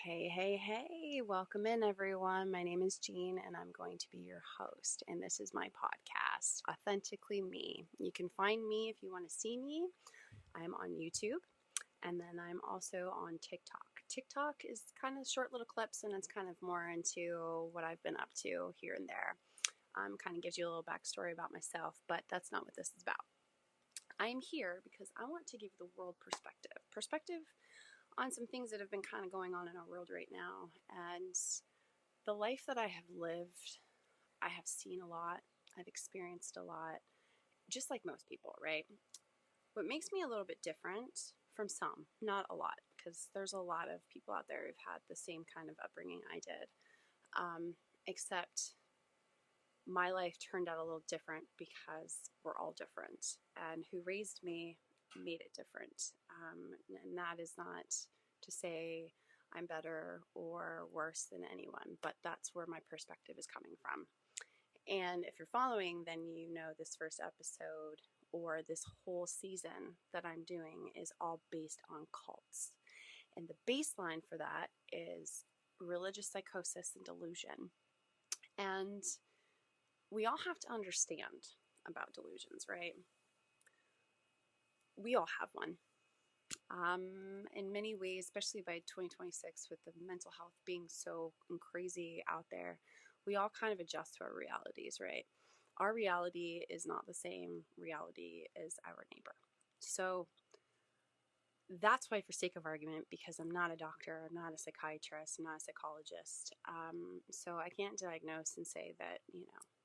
Hey, welcome in everyone. My name is Jean and I'm going to be your host. And this is my podcast, Authentically Me. You can find me if you want to see me. I'm on YouTube and then I'm also on TikTok. TikTok is kind of short little clips and it's kind of more into what I've been up to here and there. Kind of gives you a little backstory about myself, but that's not what this is about. I am here because I want to give the world perspective on some things that have been kind of going on in our world right now. And the life that I have lived, I have seen a lot, I've experienced a lot, just like most people, right? What makes me a little bit different from some, not a lot, because there's a lot of people out there who've had the same kind of upbringing I did, except my life turned out a little different because we're all different, and who raised me made it different. And that is not to say I'm better or worse than anyone, but that's where my perspective is coming from. And if you're following, then you know this first episode or this whole season that I'm doing is all based on cults. And the baseline for that is religious psychosis and delusion. And we all have to understand about delusions, right? We all have one. In many ways, especially by 2026, with the mental health being so crazy out there, we all kind of adjust to our realities, right? Our reality is not the same reality as our neighbor. So that's why, for sake of argument, because I'm not a doctor, I'm not a psychiatrist, I'm not a psychologist, so I can't diagnose and say that,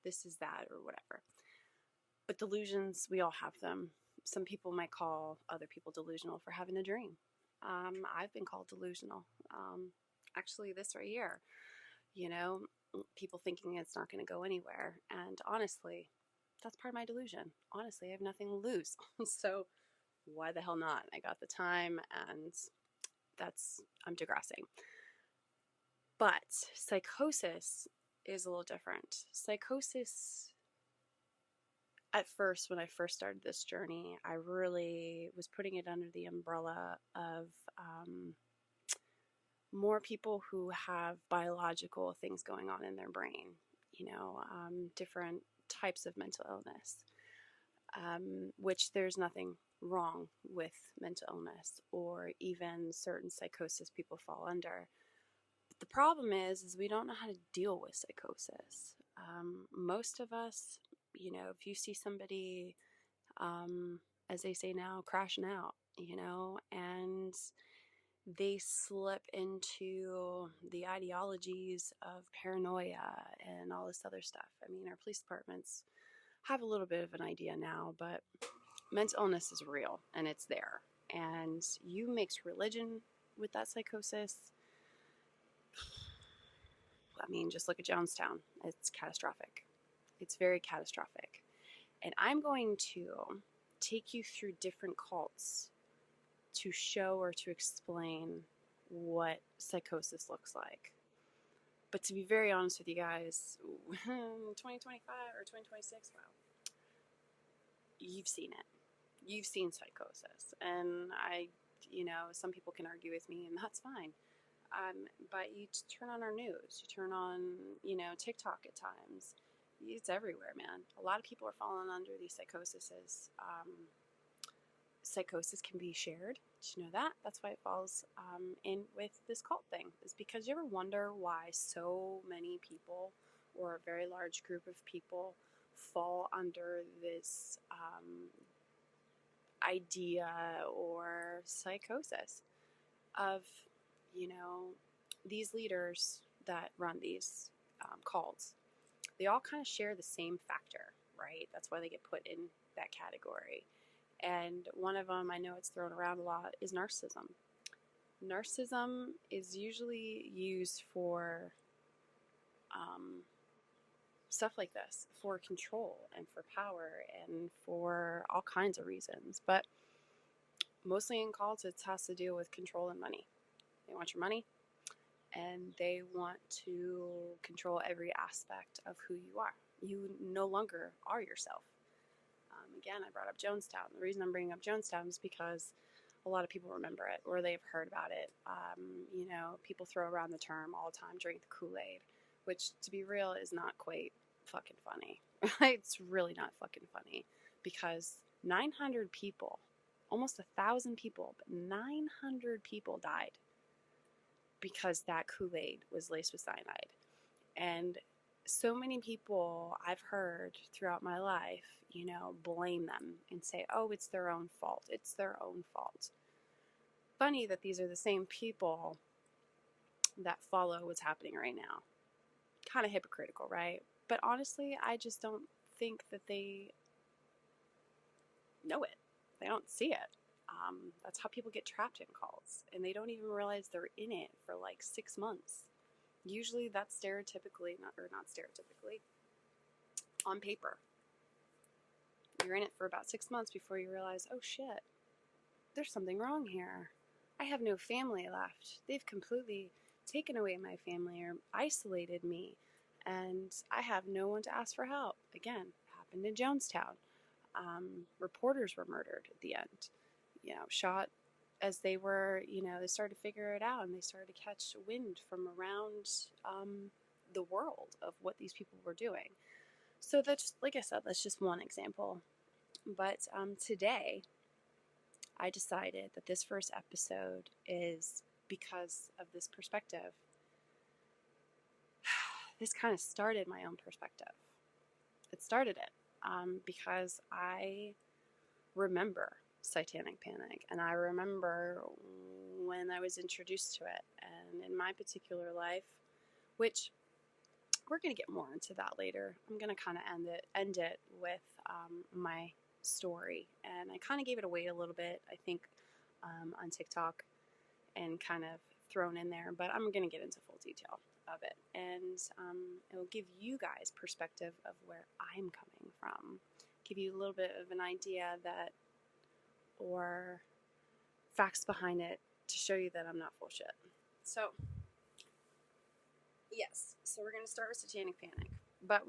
this is that or whatever. But delusions, we all have them. Some people might call other people delusional for having a dream. I've been called delusional. Actually, this right here, people thinking it's not going to go anywhere. And honestly, that's part of my delusion. Honestly, I have nothing to lose. So why the hell not? I got the time and I'm digressing. But psychosis is a little different. Psychosis, at first, when I first started this journey, I really was putting it under the umbrella of more people who have biological things going on in their brain, different types of mental illness, which there's nothing wrong with mental illness or even certain psychosis people fall under. But the problem is we don't know how to deal with psychosis. Most of us, if you see somebody, as they say now, crashing out, and they slip into the ideologies of paranoia and all this other stuff. I mean, our police departments have a little bit of an idea now, but mental illness is real and it's there. And you mix religion with that psychosis. I mean, just look at Jonestown. It's catastrophic. It's very catastrophic. And I'm going to take you through different cults to show or to explain what psychosis looks like. But to be very honest with you guys, 2025 or 2026, wow, you've seen it. You've seen psychosis. And some people can argue with me, and that's fine. But you turn on our news, you turn on, TikTok at times. It's everywhere, man. A lot of people are falling under these psychoses. Psychosis can be shared. Did you know that? That's why it falls in with this cult thing. Is because you ever wonder why so many people, or a very large group of people, fall under this idea or psychosis of, these leaders that run these cults. They all kind of share the same factor, right? That's why they get put in that category. And one of them, I know it's thrown around a lot, is narcissism. Narcissism is usually used for stuff like this, for control and for power and for all kinds of reasons. But mostly in cults, it has to do with control and money. They want your money, and they want to control every aspect of who you are. You no longer are yourself. Again, I brought up Jonestown. The reason I'm bringing up Jonestown is because a lot of people remember it, or they've heard about it. People throw around the term all the time, drink the Kool-Aid, which, to be real, is not quite fucking funny. It's really not fucking funny, because 900 people, almost 1,000 people, but 900 people died because that Kool-Aid was laced with cyanide. And so many people I've heard throughout my life, blame them and say, oh, it's their own fault. It's their own fault. Funny that these are the same people that follow what's happening right now. Kind of hypocritical, right? But honestly, I just don't think that they know it. They don't see it. That's how people get trapped in cults, and they don't even realize they're in it for like 6 months. Usually that's not stereotypically, on paper. You're in it for about 6 months before you realize, oh shit, there's something wrong here. I have no family left. They've completely taken away my family or isolated me, and I have no one to ask for help. Again, happened in Jonestown. Reporters were murdered at the end, shot as they were, they started to figure it out, and they started to catch wind from around the world of what these people were doing. So that's, like I said, that's just one example. But today, I decided that this first episode is because of this perspective. This kind of started my own perspective. It started it because I remember Satanic Panic, and I remember when I was introduced to it, and in my particular life, which we're going to get more into that later. I'm going to kind of end it with my story, and I kind of gave it away a little bit, I think, on TikTok, and kind of thrown in there, but I'm going to get into full detail of it, and it will give you guys perspective of where I'm coming from, give you a little bit of an idea that, or facts behind it, to show you that I'm not full shit. So yes, so we're going to start with Satanic Panic, but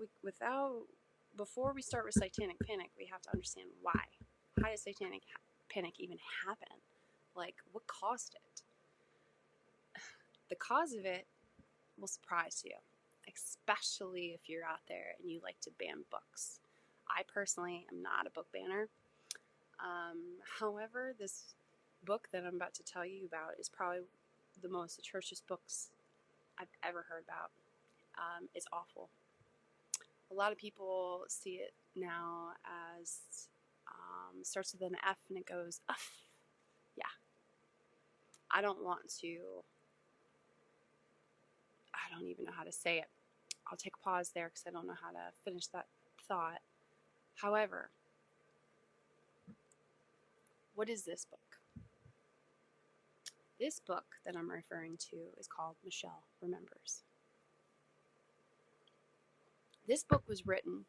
before we start with Satanic Panic, we have to understand why. How did Satanic Panic even happen? Like, what caused it? The cause of it will surprise you, especially if you're out there and you like to ban books. I personally am not a book banner. However, this book that I'm about to tell you about is probably the most atrocious books I've ever heard about. It's awful. A lot of people see it now as starts with an F and it goes, yeah. I don't even know how to say it. I'll take a pause there because I don't know how to finish that thought. However, what is this book? This book that I'm referring to is called Michelle Remembers. This book was written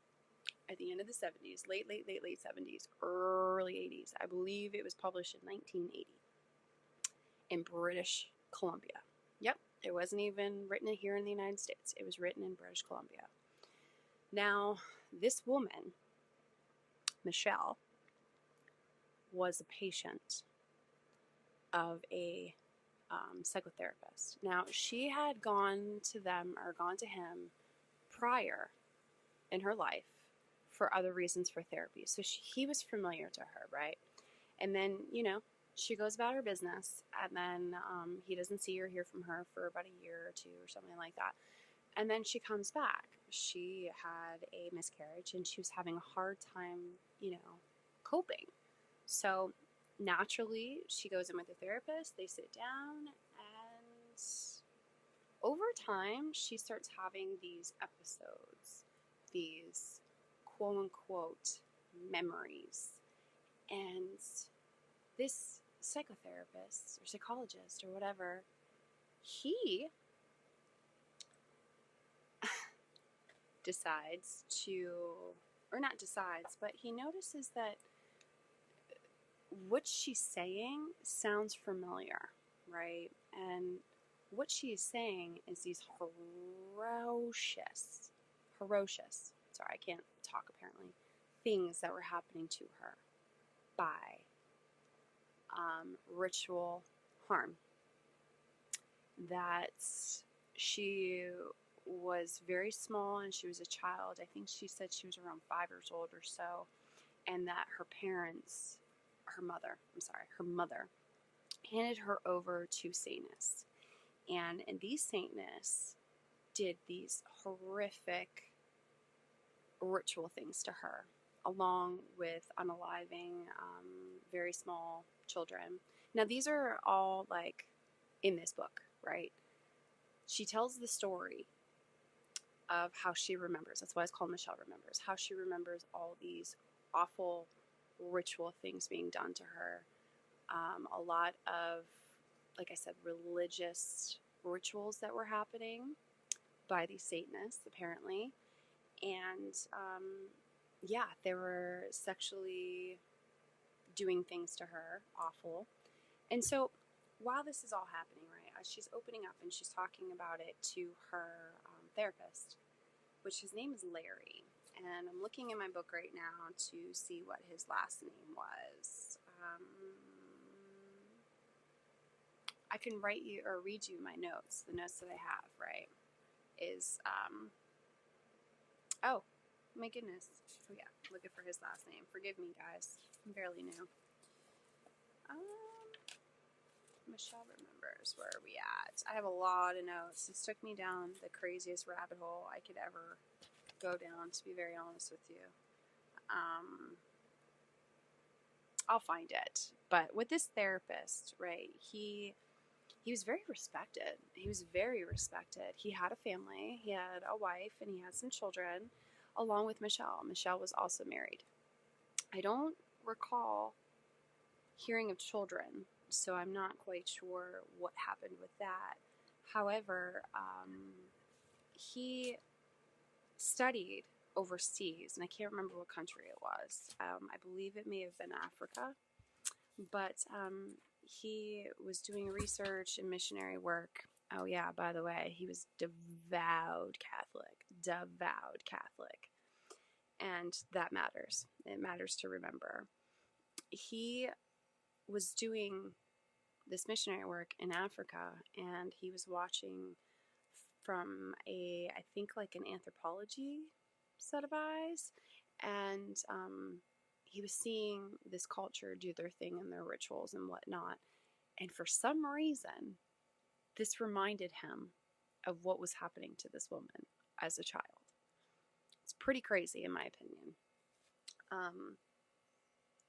at the end of the 70s, late 70s, early 80s. I believe it was published in 1980 in British Columbia. Yep, it wasn't even written here in the United States. It was written in British Columbia. Now, this woman, Michelle, was a patient of a psychotherapist. Now, she had gone to him prior in her life for other reasons for therapy. So he was familiar to her, right? And then, she goes about her business, and then he doesn't see or hear from her for about a year or two or something like that. And then she comes back. She had a miscarriage, and she was having a hard time, coping. So naturally, she goes in with the therapist, they sit down, and over time, she starts having these episodes, these quote-unquote memories. And this psychotherapist or psychologist or whatever, he decides to, or not decides, but he notices that what she's saying sounds familiar, right? And what she is saying is these ferocious, sorry, I can't talk apparently, things that were happening to her by ritual harm. That she was very small and she was a child. I think she said she was around 5 years old or so, and that her mother handed her over to Satanists. And these Satanists did these horrific ritual things to her, along with unaliving very small children. Now, these are all like in this book, right? She tells the story of how she remembers. That's why it's called Michelle Remembers. How she remembers all these awful ritual things being done to her. A lot of, like I said, religious rituals that were happening by these Satanists, apparently. And, yeah, they were sexually doing things to her, awful. And so, while this is all happening, right, she's opening up and she's talking about it to her therapist, which his name is Larry. And I'm looking in my book right now to see what his last name was. I can write you or read you my notes. The notes that I have, right, is, oh, my goodness. Oh, yeah, looking for his last name. Forgive me, guys. I'm barely new. Michelle Remembers. Where are we at? I have a lot of notes. This took me down the craziest rabbit hole I could ever go down, to be very honest with you. I'll find it. But with this therapist, right, he was very respected. He was very respected. He had a family. He had a wife, and he had some children, along with Michelle. Michelle was also married. I don't recall hearing of children, so I'm not quite sure what happened with that. However, he studied overseas, and I can't remember what country it was. I believe it may have been Africa, but he was doing research and missionary work. Oh yeah, by the way, he was devout Catholic, and that matters. It matters to remember. He was doing this missionary work in Africa, and he was watching from I think like an anthropology set of eyes, and he was seeing this culture do their thing and their rituals and whatnot, and for some reason, this reminded him of what was happening to this woman as a child. It's pretty crazy, in my opinion.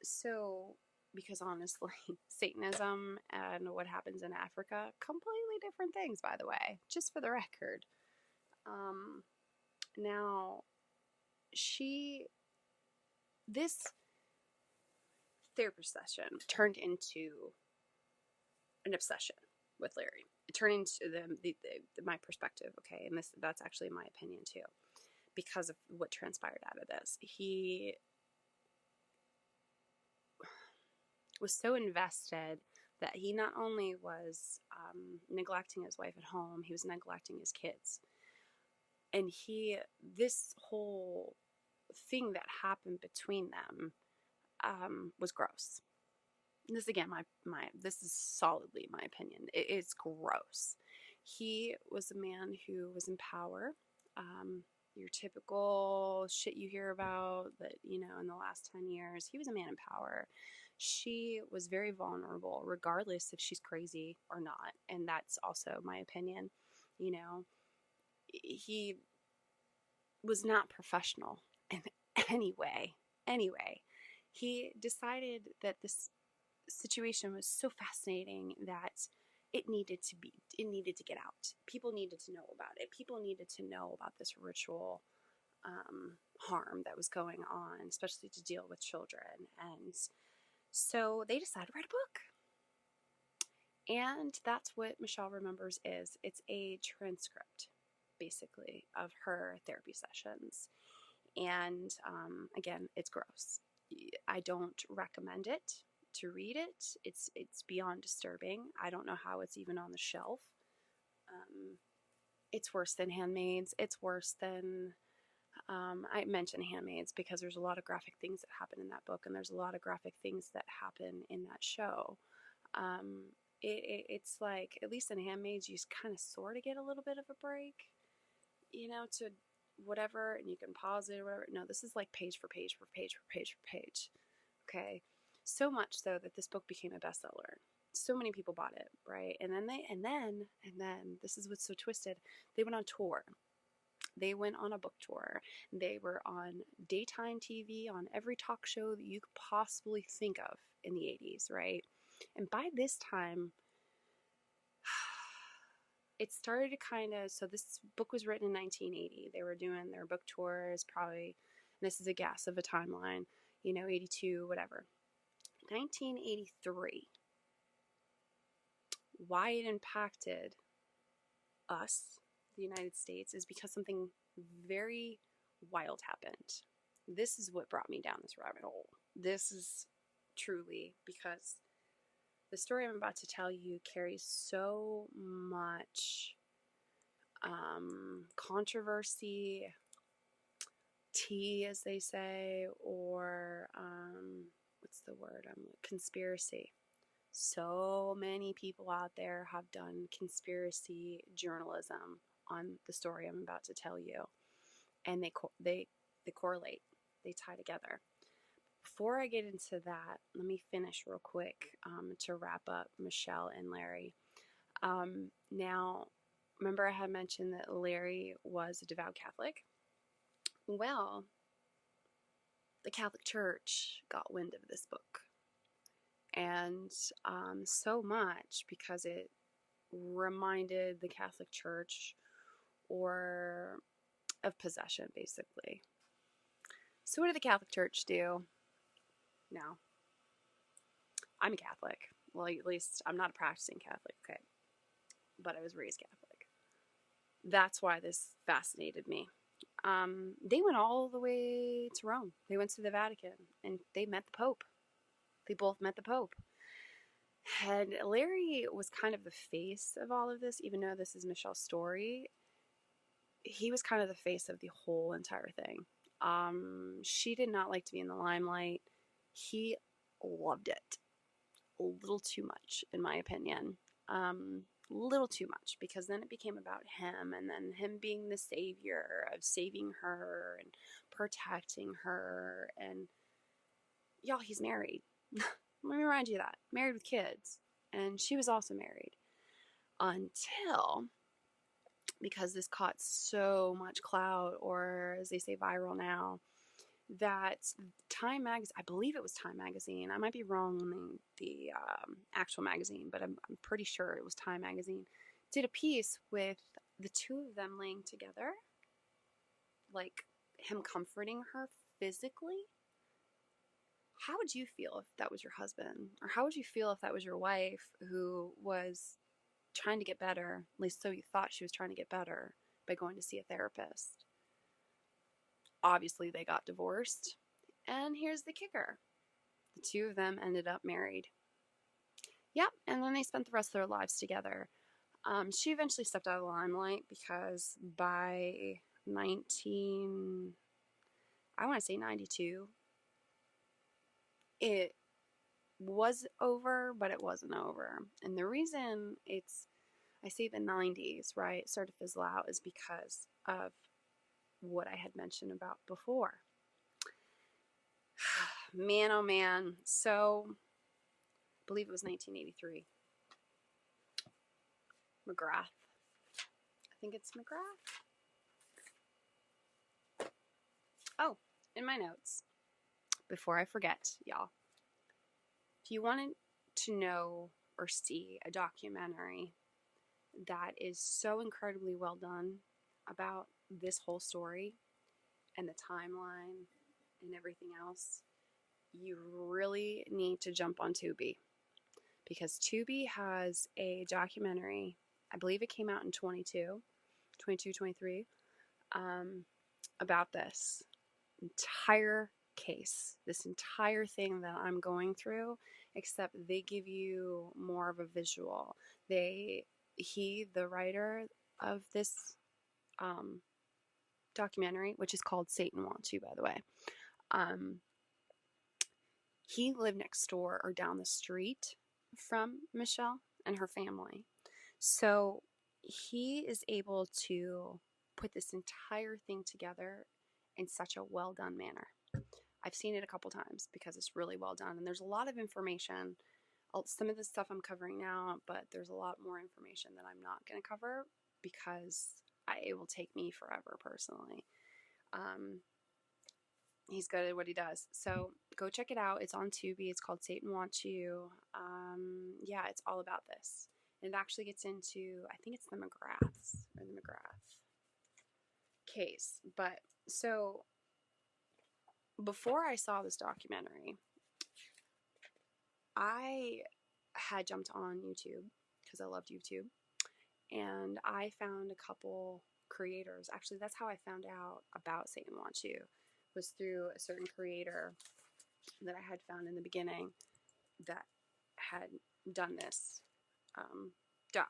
So, because honestly, Satanism and what happens in Africa, completely different things, by the way, just for the record. Now, this therapy session turned into an obsession with Larry. It turned into my perspective, okay, and that's actually my opinion too, because of what transpired out of this. He was so invested that he not only was neglecting his wife at home, he was neglecting his kids. And this whole thing that happened between them was gross. This again, this is solidly my opinion. It's gross. He was a man who was in power. Your typical shit you hear about that, in the last 10 years, he was a man in power. She was very vulnerable, regardless if she's crazy or not. And that's also my opinion. He was not professional in any way. Anyway, he decided that this situation was so fascinating that it needed to get out. People needed to know about it. People needed to know about this ritual harm that was going on, especially to deal with children. And so they decided to write a book. And that's what Michelle Remembers is. It's a transcript, basically, of her therapy sessions. And again, it's gross. I don't recommend it to read it. It's beyond disturbing. I don't know how it's even on the shelf. It's worse than Handmaids. It's worse than I mentioned Handmaids because there's a lot of graphic things that happen in that book, and there's a lot of graphic things that happen in that show. It's like, at least in Handmaids, you kind of sort of get a little bit of a break, to whatever, and you can pause it or whatever. No, this is like page for page for page for page for page. Okay. So much so that this book became a bestseller. So many people bought it, right? And then this is what's so twisted. They went on tour. They went on a book tour. They were on daytime TV, on every talk show that you could possibly think of in the 80s, right? And by this time, it started to so this book was written in 1980. They were doing their book tours, probably, and this is a guess of a timeline, 82, whatever. 1983. Why it impacted us, the United States, is because something very wild happened. This is what brought me down this rabbit hole. This is truly because the story I'm about to tell you carries so much controversy, tea, as they say, or what's the word? Conspiracy. So many people out there have done conspiracy journalism on the story I'm about to tell you, and they correlate, they tie together. Before I get into that, let me finish real quick to wrap up Michelle and Larry. Now, remember I had mentioned that Larry was a devout Catholic? Well, the Catholic Church got wind of this book. And so much because it reminded the Catholic Church of possession, basically. So what did the Catholic Church do? Now, I'm a Catholic. Well, at least I'm not a practicing Catholic, okay? But I was raised Catholic. That's why this fascinated me. They went all the way to Rome. They went to the Vatican, and they met the Pope. They both met the Pope. And Larry was kind of the face of all of this, even though this is Michelle's story. He was kind of the face of the whole entire thing. She did not like to be in the limelight. He loved it. A little too much, in my opinion. Little too much, because then it became about him, and then him being the savior of saving her and protecting her. And y'all, he's married. Let me remind you that. Married with kids. And she was also married. Until, because this caught so much clout, or as they say, viral now, that Time Magazine, I believe it was Time Magazine, I might be wrong on the actual magazine, but I'm pretty sure it was Time Magazine, did a piece with the two of them laying together, like him comforting her physically. How would you feel if that was your husband? Or how would you feel if that was your wife who was trying to get better, at least so you thought she was trying to get better, by going to see a therapist? Obviously, they got divorced. And here's the kicker. The two of them ended up married. Yep, and then they spent the rest of their lives together. She eventually stepped out of the limelight because by 92, it was over, but it wasn't over. And the reason I say the 90s, right, started to fizzle out, is because of what I had mentioned about before. Man, oh man. So, I believe it was 1983. McGrath. I think it's McGrath. Oh, in my notes, before I forget, y'all, if you wanted to know or see a documentary that is so incredibly well done about this whole story and the timeline and everything else, you really need to jump on Tubi, because Tubi has a documentary, I believe it came out in 23, about this entire case, this entire thing that I'm going through, except they give you more of a visual. The writer of this documentary, which is called Satan Wants You, by the way, he lived next door or down the street from Michelle and her family. So he is able to put this entire thing together in such a well done manner. I've seen it a couple times because it's really well done, and there's a lot of information. Some of the stuff I'm covering now, but there's a lot more information that I'm not going to cover because it will take me forever personally. He's good at what he does. So go check it out. It's on Tubi. It's called Satan Wants You. Yeah, it's all about this. And it actually gets into, I think it's the McGraths or the McGrath case. But so before I saw this documentary, I had jumped on YouTube because I loved YouTube. And I found a couple creators. Actually, that's how I found out about Satan Wants You, was through a certain creator that I had found in the beginning that had done this doc.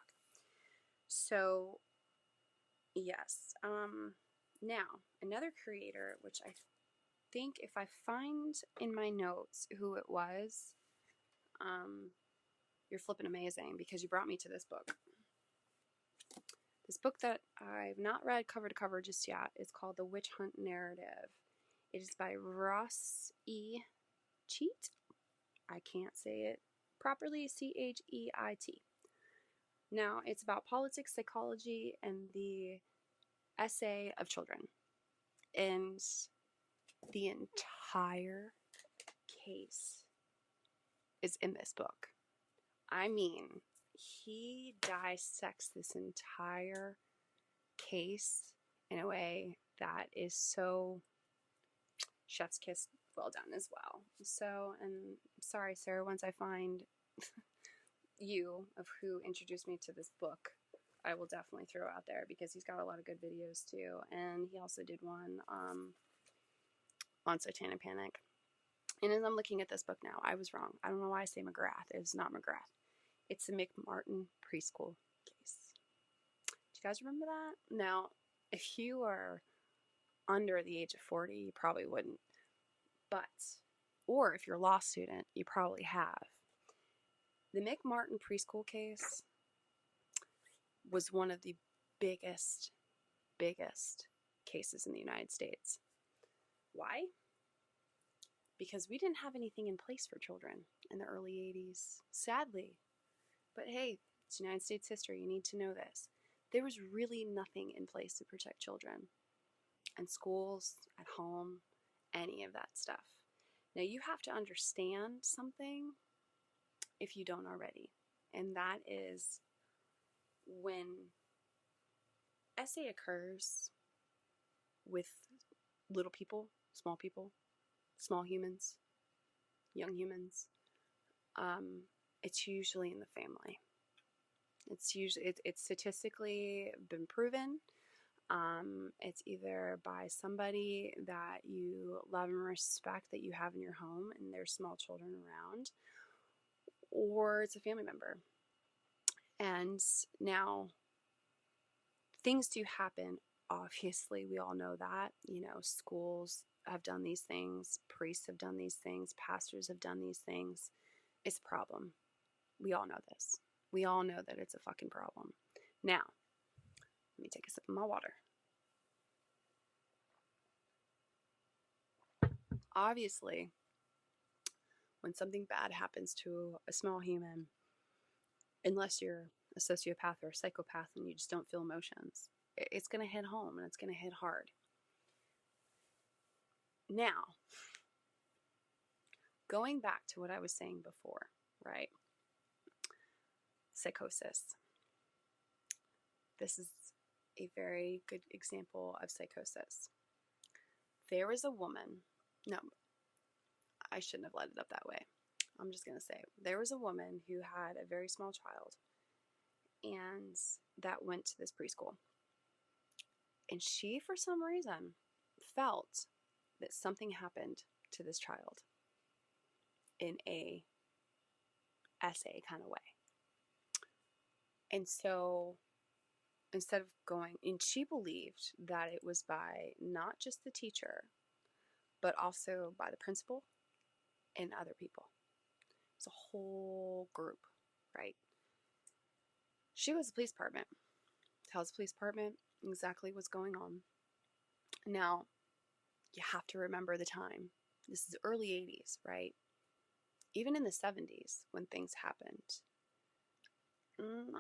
So, yes. Now, another creator, which I think if I find in my notes who it was, you're flipping amazing because you brought me to this book. This book that I've not read cover to cover just yet is called The Witch Hunt Narrative. It is by Ross E. Cheat. I can't say it properly. Cheit. Now, it's about politics, psychology, and the essay of children. And the entire case is in this book. I mean, he dissects this entire case in a way that is so chef's kiss well done as well. So, and sorry, Sarah, once I find you of who introduced me to this book, I will definitely throw out there because he's got a lot of good videos too. And he also did one on Satanic Panic. And as I'm looking at this book now, I was wrong. I don't know why I say McGrath. It's not McGrath. It's the McMartin preschool case. Do you guys remember that? Now, if you are under the age of 40, you probably wouldn't. But, or if you're a law student, you probably have. The McMartin preschool case was one of the biggest cases in the United States. Why? Because we didn't have anything in place for children in the early 80s, sadly. But hey, it's United States history. You need to know this. There was really nothing in place to protect children. And schools, at home, any of that stuff. Now, you have to understand something if you don't already. And that is when SA occurs with little people, small humans, young humans, it's usually in the family. It's statistically been proven. It's either by somebody that you love and respect that you have in your home and there's small children around, or it's a family member. And now things do happen. Obviously, we all know that. You know, schools have done these things, priests have done these things, pastors have done these things. It's a problem. We all know this. We all know that it's a fucking problem. Now, let me take a sip of my water. Obviously, when something bad happens to a small human, unless you're a sociopath or a psychopath and you just don't feel emotions, it's going to hit home and it's going to hit hard. Now, going back to what I was saying before, right? Psychosis. This is a very good example of psychosis. There was a woman, no, I shouldn't have led it up that way. I'm just going to say, there was a woman who had a very small child and that went to this preschool. And she, for some reason, felt that something happened to this child in a essay kind of way. And so instead of going, and she believed that it was by not just the teacher, but also by the principal and other people. It's a whole group right? She was the police department. Tells the police department exactly what's going on. Now, you have to remember the time. This is early 80s, right? Even in the 70s when things happened,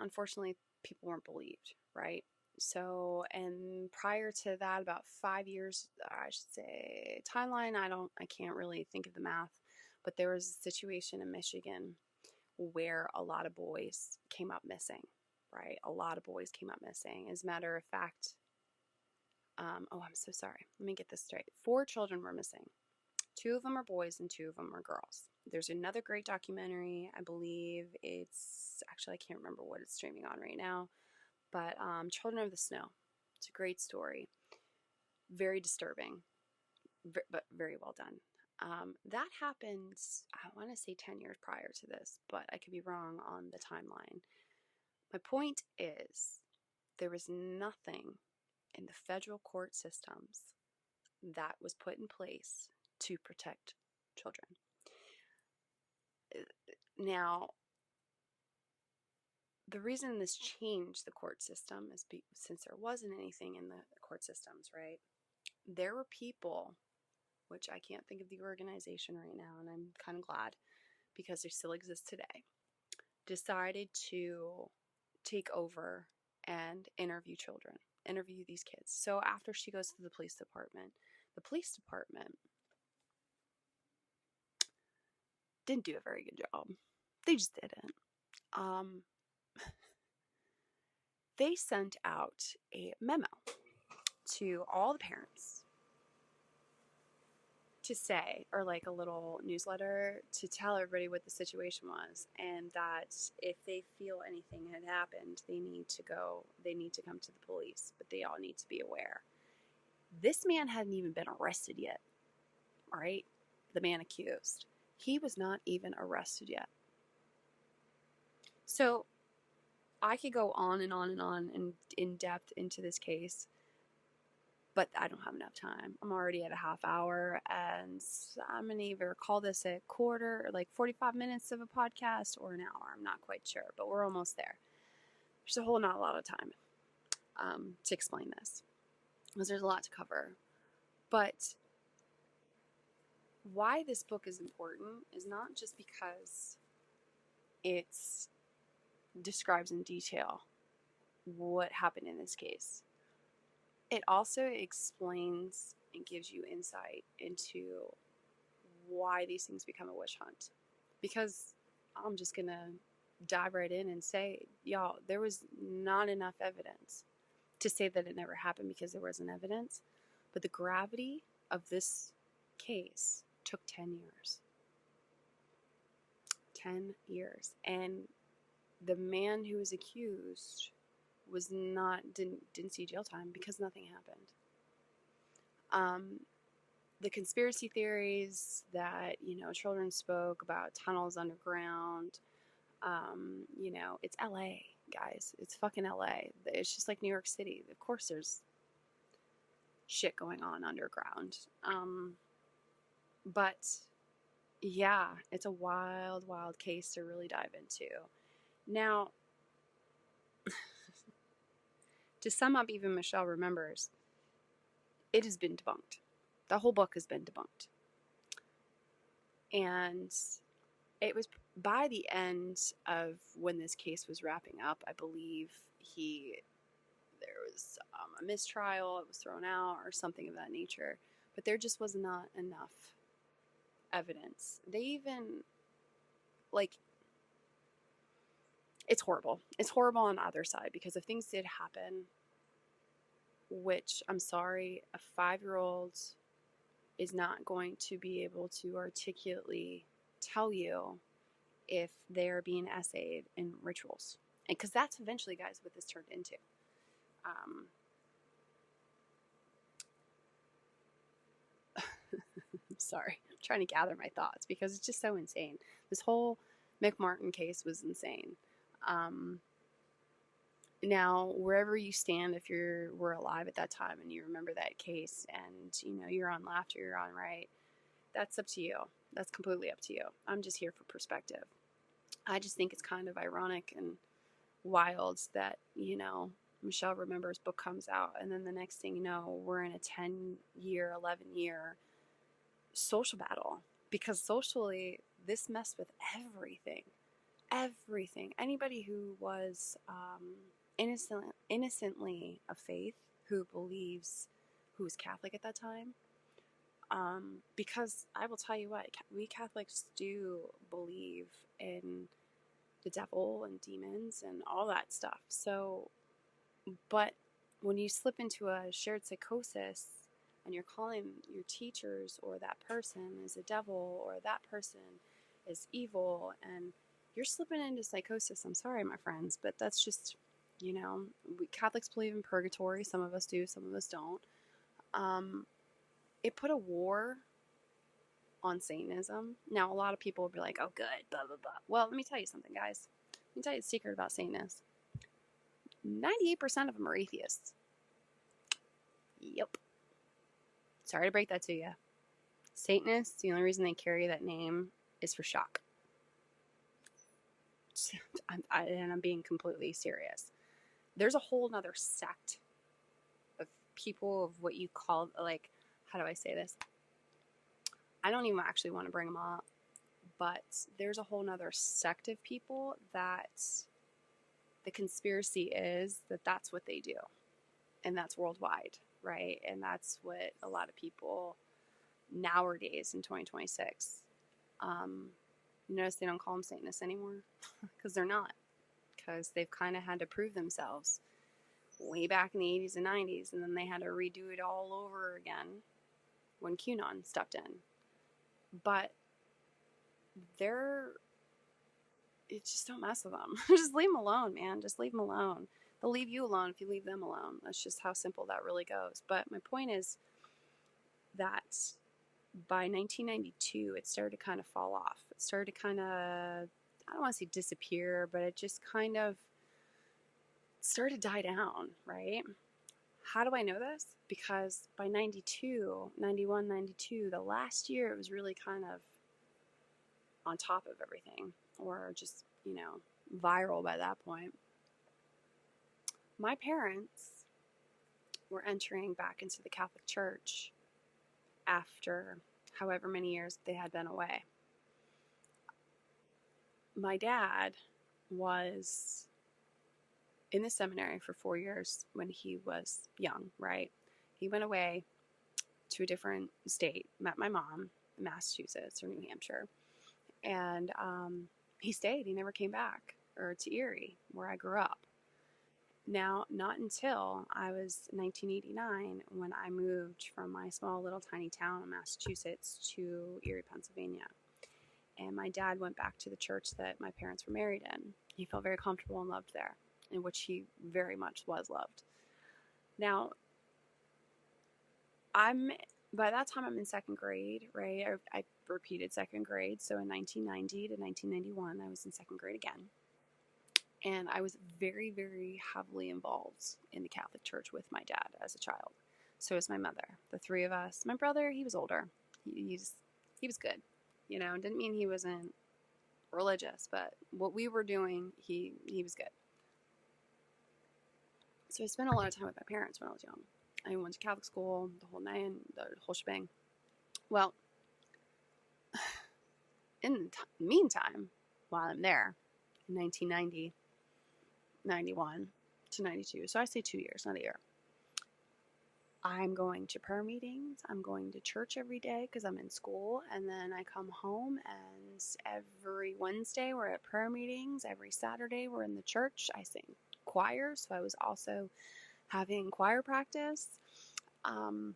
unfortunately, people weren't believed, right? So, and prior to that, about 5 years, I should say, timeline, I can't really think of the math, but there was a situation in Michigan where a lot of boys came up missing, right? A lot of boys came up missing. As a matter of fact, oh, I'm so sorry. Let me get this straight. 4 children were missing. 2 of them are boys and 2 of them are girls. There's another great documentary. I believe actually, I can't remember what it's streaming on right now, but Children of the Snow. It's a great story. Very disturbing, but very well done. That happened, I want to say 10 years prior to this, but I could be wrong on the timeline. My point is, there was nothing in the federal court systems that was put in place to protect children. Now, the reason this changed the court system is since there wasn't anything in the court systems, right? There were people, which I can't think of the organization right now, and I'm kind of glad because they still exist today, decided to take over and interview these kids. So after she goes to the police department didn't do a very good job. They just didn't. They sent out a memo to all the parents to say, or like a little newsletter to tell everybody what the situation was, and that if they feel anything had happened, they need to come to the police, but they all need to be aware. This man hadn't even been arrested yet, right? The man accused. He was not even arrested yet. So I could go on and on and on and in depth into this case, but I don't have enough time. I'm already at a half hour, and I'm going to either call this a quarter, or like 45 minutes of a podcast, or an hour. I'm not quite sure, but we're almost there. There's not a lot of time to explain this, because there's a lot to cover. But why this book is important is not just because it describes in detail what happened in this case. It also explains and gives you insight into why these things become a witch hunt. Because I'm just going to dive right in and say, y'all, there was not enough evidence to say that it never happened because there wasn't evidence. But the gravity of this case took 10 years. 10 years. And the man who was accused didn't see jail time because nothing happened. The conspiracy theories that, children spoke about tunnels underground, it's LA, guys. It's fucking LA. It's just like New York City. Of course there's shit going on underground. But yeah, it's a wild, wild case to really dive into. Now, to sum up, even Michelle remembers, it has been debunked. The whole book has been debunked. And it was by the end of when this case was wrapping up, I believe there was a mistrial, it was thrown out or something of that nature. But there just was not enough evidence. They even, it's horrible. It's horrible on either side, because if things did happen, which, I'm sorry, a 5-year-old is not going to be able to articulately tell you if they're being essayed in rituals. And because that's eventually, guys, what this turned into. Sorry, I'm trying to gather my thoughts because it's just so insane. This whole McMartin case was insane. Now, wherever you stand, if were alive at that time and you remember that case and, you're on left or you're on right, that's up to you. That's completely up to you. I'm just here for perspective. I just think it's kind of ironic and wild that, Michelle Remembers book comes out, and then the next thing you know, we're in a 10-year, 11-year social battle, because socially this messed with everything. Anybody who was innocently of faith, who was Catholic at that time, because I will tell you what, we Catholics do believe in the devil and demons and all that stuff. So, but when you slip into a shared psychosis and you're calling your teachers or that person is a devil or that person is evil, and you're slipping into psychosis, I'm sorry, my friends, but that's just, we Catholics believe in purgatory. Some of us do, some of us don't. It put a war on Satanism. Now, a lot of people will be like, oh, good, blah, blah, blah. Well, let me tell you something, guys. Let me tell you the secret about Satanists. 98% of them are atheists. Yep. Sorry to break that to you. Satanists, the only reason they carry that name is for shock. And I'm being completely serious. There's a whole nother sect of people of what you call, like, how do I say this? I don't even actually want to bring them up, but there's a whole nother sect of people that the conspiracy is that that's what they do. And that's worldwide, right? And that's what a lot of people nowadays in 2026, you notice they don't call them Satanists anymore? Because they're not. Because they've kind of had to prove themselves way back in the 80s and 90s, and then they had to redo it all over again when QAnon stepped in. But just don't mess with them. Just leave them alone, man. Just leave them alone. They'll leave you alone if you leave them alone. That's just how simple that really goes. But my point is that by 1992, it started to kind of fall off. It started to kind of, I don't want to say disappear, but it just kind of started to die down, right? How do I know this? Because by 92, 91, 92, the last year, it was really kind of on top of everything, or just, viral by that point. My parents were entering back into the Catholic Church after however many years they had been away. My dad was in the seminary for 4 years when he was young, right? He went away to a different state, met my mom in Massachusetts or New Hampshire, and he stayed. He never came back, or to Erie, where I grew up. Now, not until I was 1989 when I moved from my small little tiny town in Massachusetts to Erie, Pennsylvania. And my dad went back to the church that my parents were married in. He felt very comfortable and loved there, in which he very much was loved. Now, by that time I'm in second grade, right? I repeated second grade. So in 1990 to 1991, I was in second grade again. And I was very, very heavily involved in the Catholic Church with my dad as a child. So was my mother. The three of us. My brother, he was older. He was good. Didn't mean he wasn't religious, but what we were doing, he was good. So I spent a lot of time with my parents when I was young. I went to Catholic school, the whole nine, the whole shebang. Well, in the meantime, while I'm there, in 1990, 91 to 92, so I say 2 years, not a year, I'm going to prayer meetings. I'm going to church every day because I'm in school, and then I come home, and every Wednesday we're at prayer meetings. Every Saturday we're in the church. I sing choir, so I was also having choir practice, and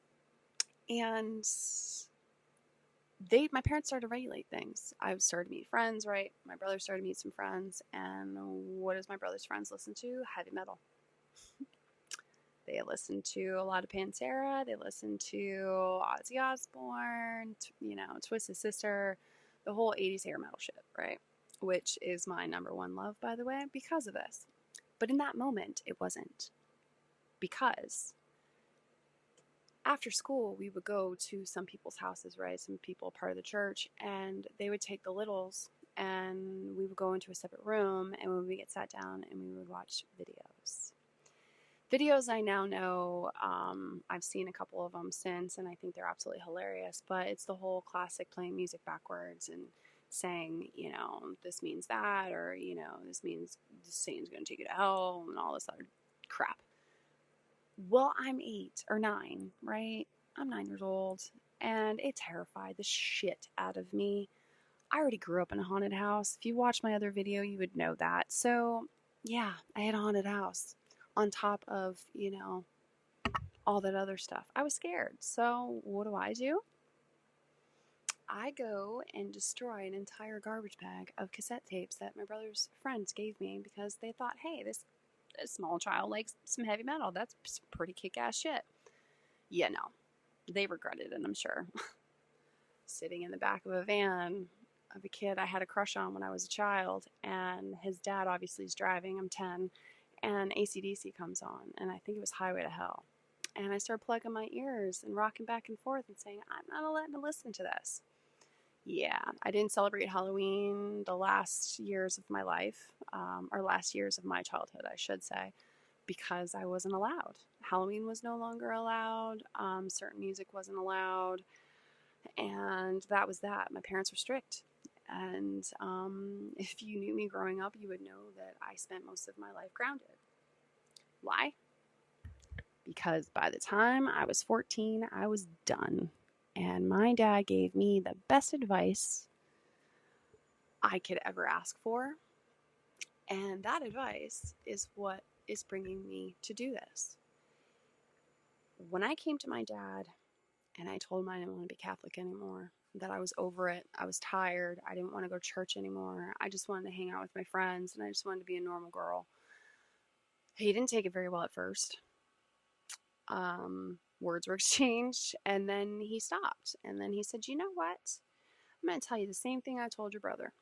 my parents started to regulate things. I started to meet friends, right? My brother started to meet some friends, and what does my brother's friends listen to? Heavy metal. They listen to a lot of Pantera. They listen to Ozzy Osbourne, Twisted Sister, the whole 80s hair metal shit, right? Which is my number one love, by the way, because of this. But in that moment, it wasn't. Because after school, we would go to some people's houses, right? Some people part of the church, and they would take the littles and we would go into a separate room, and we would get sat down and we would watch videos. Videos I now know, I've seen a couple of them since, and I think they're absolutely hilarious, but it's the whole classic playing music backwards and saying, this means that, or, this means Satan's going to take you to hell, and all this other crap. Well, I'm 8 or 9, right? I'm 9 years old, and it terrified the shit out of me. I already grew up in a haunted house. If you watch my other video, you would know that. So, yeah, I had a haunted house on top of, all that other stuff. I was scared. So, what do? I go and destroy an entire garbage bag of cassette tapes that my brother's friends gave me because they thought, hey, this small child likes some heavy metal. That's pretty kick-ass shit. Yeah, no. They regretted it, I'm sure. Sitting in the back of a van of a kid I had a crush on when I was a child, and his dad obviously is driving. I'm 10, and AC/DC comes on, and I think it was Highway to Hell. And I started plugging my ears and rocking back and forth and saying, I'm not letting to listen to this. Yeah, I didn't celebrate Halloween the last years of my life, or last years of my childhood, I should say, because I wasn't allowed. Halloween was no longer allowed. Certain music wasn't allowed. And that was that. My parents were strict. And if you knew me growing up, you would know that I spent most of my life grounded. Why? Because by the time I was 14, I was done. And my dad gave me the best advice I could ever ask for. And that advice is what is bringing me to do this. When I came to my dad and I told him I didn't want to be Catholic anymore, that I was over it, I was tired, I didn't want to go to church anymore, I just wanted to hang out with my friends, and I just wanted to be a normal girl. He didn't take it very well at first. Words were exchanged, and then he stopped. And then he said, you know what? I'm going to tell you the same thing I told your brother.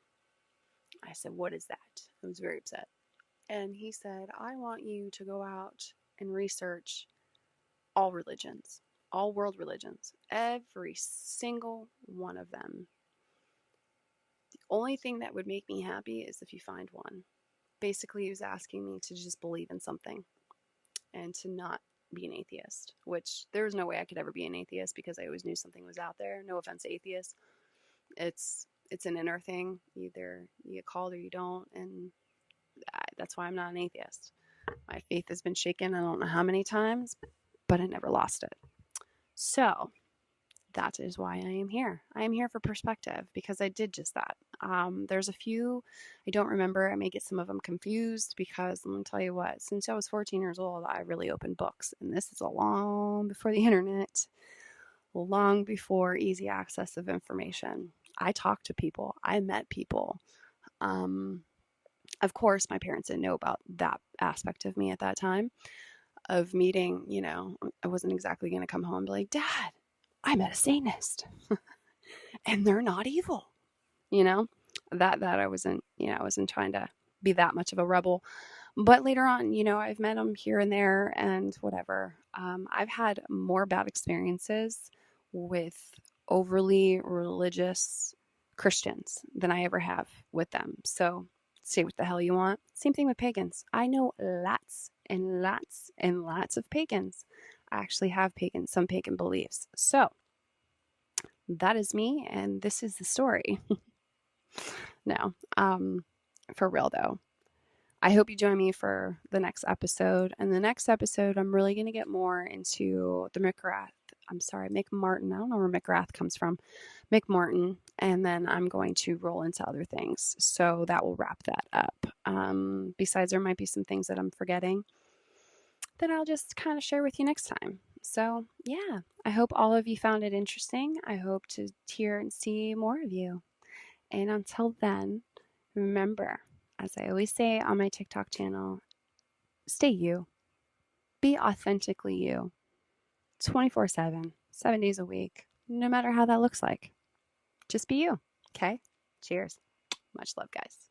I said, what is that? I was very upset. And he said, I want you to go out and research all religions, all world religions, every single one of them. The only thing that would make me happy is if you find one. Basically, he was asking me to just believe in something and to not be an atheist, which there was no way I could ever be an atheist because I always knew something was out there. No offense to atheists. It's an inner thing. Either you get called or you don't, and that's why I'm not an atheist. My faith has been shaken I don't know how many times, but I never lost it. So that is why I am here. I am here for perspective because I did just that. There's a few I don't remember. I may get some of them confused because let me tell you what, since I was 14 years old, I really opened books. And this is a long before the internet, long before easy access of information. I talked to people. I met people. Of course, my parents didn't know about that aspect of me at that time of meeting, I wasn't exactly going to come home and be like, Dad, I met a Satanist and they're not evil, that I wasn't, I wasn't trying to be that much of a rebel. But later on, I've met them here and there and whatever. I've had more bad experiences with overly religious Christians than I ever have with them. So say what the hell you want. Same thing with pagans. I know lots and lots and lots of pagans. I actually have some pagan beliefs. So that is me, and this is the story. No, for real though. I hope you join me for the next episode. And the next episode, I'm really going to get more into the McMartin. I don't know where McGrath comes from. McMartin. And then I'm going to roll into other things. So that will wrap that up. Besides, there might be some things that I'm forgetting that I'll just kind of share with you next time. So yeah, I hope all of you found it interesting. I hope to hear and see more of you. And until then, remember, as I always say on my TikTok channel, stay you. Be authentically you. 24/7, 7 days a week, no matter how that looks like. Just be you, okay? Cheers. Much love, guys.